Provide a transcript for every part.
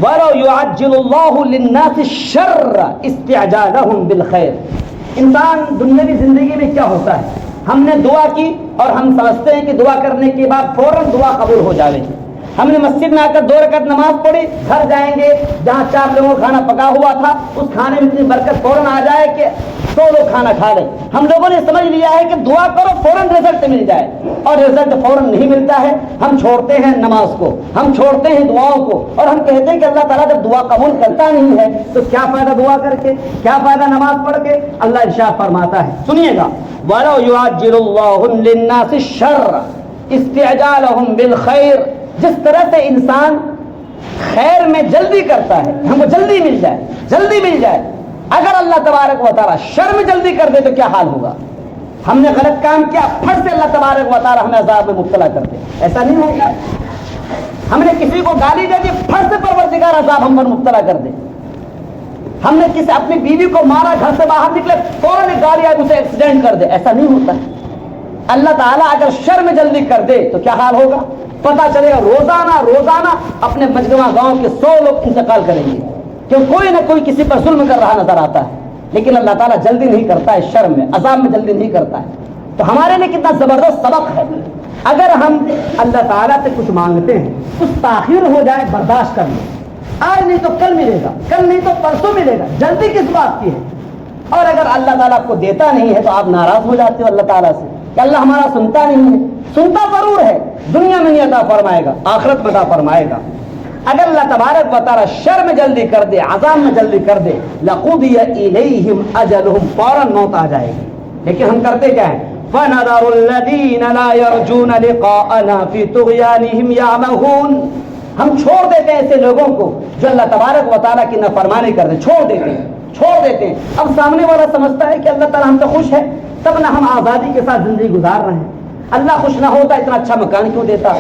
وَلَوْ يُعَجِّلُ اللَّهُ لِلنَّاسِ الشَّرَّ اسْتِعْجَالَهُم بِالْخَيْرِ۔ انسان دنیاوی زندگی میں کیا ہوتا ہے، ہم نے دعا کی اور ہم سمجھتے ہیں کہ دعا کرنے کے بعد فوراً دعا قبول ہو جائے گی۔ ہم نے مسجد میں آ کر 2 رکعت نماز پڑھی، گھر جائیں گے جہاں 4 لوگوں کا کھانا پکا ہوا تھا اس کھانے میں اتنی برکت فوراً آ جائے کہ 100 لوگ کھانا کھا لیں۔ ہم لوگوں نے سمجھ لیا ہے کہ دعا کرو فوراً رزلٹ مل جائے، اور رزلٹ فوراً نہیں ملتا ہے۔ ہم چھوڑتے ہیں نماز کو، ہم چھوڑتے ہیں دعاؤں کو، اور ہم کہتے ہیں کہ اللہ تعالیٰ جب دعا قبول کرتا نہیں ہے تو کیا فائدہ دعا کر کے، کیا فائدہ نماز پڑھ کے۔ اللہ ارشاد فرماتا ہے، سنیے گا، وَلَوْ يُعَجِّلُ اللَّهُ لِلنَّاسِ الشَّرَّ اسْتِعْجَالَهُم بِالْخَيْرِ۔ جس طرح سے انسان خیر میں جلدی کرتا ہے، ہم کو جلدی مل جائے، جلدی مل جائے، اگر اللہ تبارک و تعالیٰ شر میں جلدی کر دے تو کیا حال ہوگا؟ ہم نے غلط کام کیا، پھٹ سے اللہ تبارک و تعالیٰ ہمیں عذاب میں مبتلا کر دے، ایسا نہیں ہوگا؟ ہم نے کسی کو گالی دے دی، پھٹ سے پروردگار عذاب ہم پر مبتلا کر دے۔ ہم نے کسی اپنی بیوی کو مارا، گھر سے باہر نکلے فوراً ایک گاڑی آئے اسے ایکسیڈنٹ کر دے، ایسا نہیں ہوتا۔ اللہ تعالیٰ اگر شر میں جلدی کر دے تو کیا حال ہوگا؟ پتہ چلے گا روزانہ اپنے مجموعہ گاؤں کے 100 لوگ انتقال کریں گے، کہ کوئی نہ کوئی کسی پر ظلم کر رہا نظر آتا ہے۔ لیکن اللہ تعالیٰ جلدی نہیں کرتا ہے شر میں، عذاب میں جلدی نہیں کرتا ہے۔ تو ہمارے لیے کتنا زبردست سبق ہے، اگر ہم اللہ تعالیٰ سے کچھ مانگتے ہیں، کچھ تاخیر ہو جائے برداشت کر لیں، آج نہیں تو کل ملے گا، کل نہیں تو پرسوں ملے گا، جلدی کس بات کی ہے؟ اور اگر اللہ تعالیٰ آپ کو دیتا نہیں ہے تو آپ ناراض ہو جاتے ہو اللہ تعالیٰ سے کہ اللہ ہمارا سنتا نہیں ہے۔ سنتا ضرور ہے، دنیا میں نہیں عطا فرمائے گا، آخرت میں عطا فرمائے گا۔ اگر اللہ تبارک و تعالیٰ شر میں جلدی کر دے، عذاب میں جلدی کر دے، لَقُضِيَ إِلَيْهِمْ أَجَلُهُمْ، فوراً موت آ جائے گی۔ لیکن ہم کرتے کیا ہیں؟ فَنَذَرُ الَّذِينَ لَا يَرْجُونَ لِقَاءَنَا فِي طُغْيَانِهِمْ يَعْمَهُونَ۔ ہم چھوڑ دیتے ہیں ایسے لوگوں کو جو اللہ تبارک و تعالیٰ کی نافرمانی کرتے، چھوڑ دیتے ہیں۔ اب سامنے والا سمجھتا ہے کہ اللہ تعالیٰ ہم سے خوش ہے، تب نہ ہم آزادی کے ساتھ زندگی گزار رہے ہیں۔ اللہ خوش نہ ہوتا اتنا اچھا مکان کیوں دیتا؟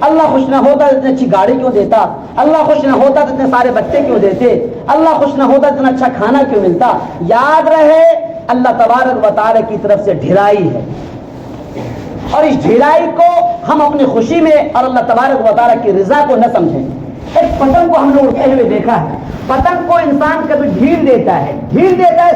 اللہ خوش نہ ہوتا اتنی اچھی گاڑی کیوں دیتا؟ اللہ خوش نہ ہوتا تو اتنے سارے بچے کیوں دیتے؟ اللہ خوش نہ ہوتا اتنا اچھا کھانا کیوں ملتا؟ یاد رہے اللہ تبارک و تعالی کی طرف سے ڈھلائی ہے، اور اس ڈھلائی کو ہم اپنی خوشی میں اور اللہ تبارک و تعالی کی رضا کو نہ سمجھیں۔ ایک پتنگ کو ہم نے اڑتے ہوئے دیکھا ہے، پتنگ کو انسان کبھی ڈھیل دیتا ہے،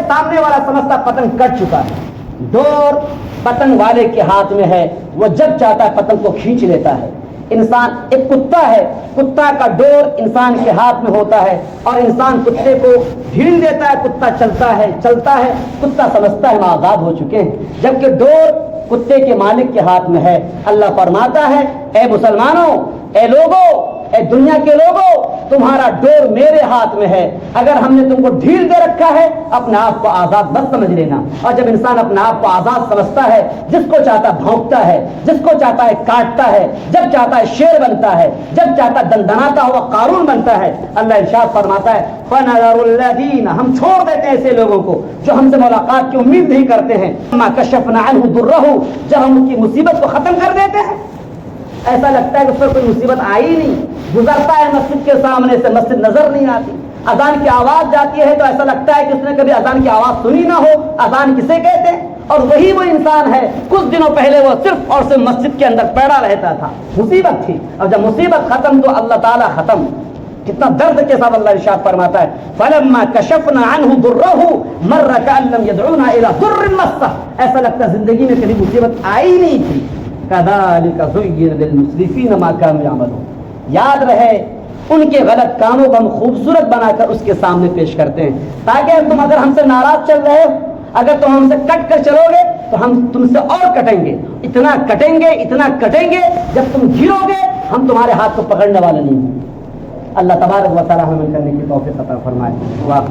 سامنے والا سمجھتا پتنگ کٹ چکا ہے۔ ڈور پتنگ والے کے ہاتھ میں ہے، وہ جب چاہتا ہے پتنگ کو کھینچ لیتا ہے۔ انسان ایک کتا ہے، کتا کا ڈور انسان کے ہاتھ میں ہوتا ہے اور انسان کتے کو ڈھیل دیتا ہے، کتا چلتا ہے، کتا سمجھتا ہے ہم آزاد ہو چکے ہیں، جبکہ ڈور کتے کے مالک کے ہاتھ میں ہے۔ اللہ فرماتا ہے، اے مسلمانوں، اے لوگوں، اے دنیا کے لوگوں، تمہارا ڈور میرے ہاتھ میں ہے۔ اگر ہم نے تم کو ڈھیل دے رکھا ہے، اپنے آپ کو آزاد مت سمجھ لینا۔ اور جب انسان اپنے آپ کو آزاد سمجھتا ہے، جس کو چاہتا ہے بھونکتا ہے، جس کو چاہتا ہے کاٹتا ہے، جب چاہتا ہے شیر بنتا ہے، جب چاہتا ہے دندناتا ہوا قارون بنتا ہے۔ اللہ ارشاد فرماتا ہے، فَنَذَرُ الَّذِينَ، ہم چھوڑ دیتے ہیں ایسے لوگوں کو جو ہم سے ملاقات کی امید نہیں کرتے ہیں، مَا كَشَفْنَا عَنْهُ ضُرَّهُ، جب ہم ان کی مصیبت کو ختم کر دیتے ہیں، ایسا لگتا ہے کہ اس پر کوئی مصیبت آئی نہیں، گزرتا ہے مسجد کے سامنے سے، مسجد نظر نہیں آتی، اذان کی آواز جاتی ہے تو ایسا لگتا ہے کہ اس نے کبھی اذان کی آواز سنی نہ ہو۔ اذان کسے کہتے ہیں؟ اور وہی وہ انسان ہے کچھ دنوں پہلے وہ صرف اور صرف مسجد کے اندر پڑا رہتا تھا، مصیبت تھی، اور جب مصیبت ختم تو اللہ تعالیٰ ختم۔ کتنا درد کے ساتھ اللہ ارشاد فرماتا ہے، فَلَمَّا كَشَفْنَا عَنْهُ ضُرَّهُ مَرَّ كَأَن لَّمْ يَدْعُونَا إِلَىٰ ضُرٍّ مَّسَّهُ، ایسا لگتا ہے زندگی میں کبھی مصیبت آئی نہیں تھی۔ كَذَلِكَ زُيِّنَ لِلْمُسْرِفِينَ مَا كَانُوا يَعْمَلُونَ، یاد رہے ان کے غلط کاموں کو ہم خوبصورت بنا کر اس کے سامنے پیش کرتے ہیں، تاکہ تم اگر ہم سے ناراض چل رہے ہو، اگر تم ہم سے کٹ کر چلو گے تو ہم تم سے اور کٹیں گے، اتنا کٹیں گے، جب تم گرو گے ہم تمہارے ہاتھ کو پکڑنے والے نہیں ہوں۔ اللہ تبارک و تعالی ہمیں کرنے کی توفیق عطا فرمائے۔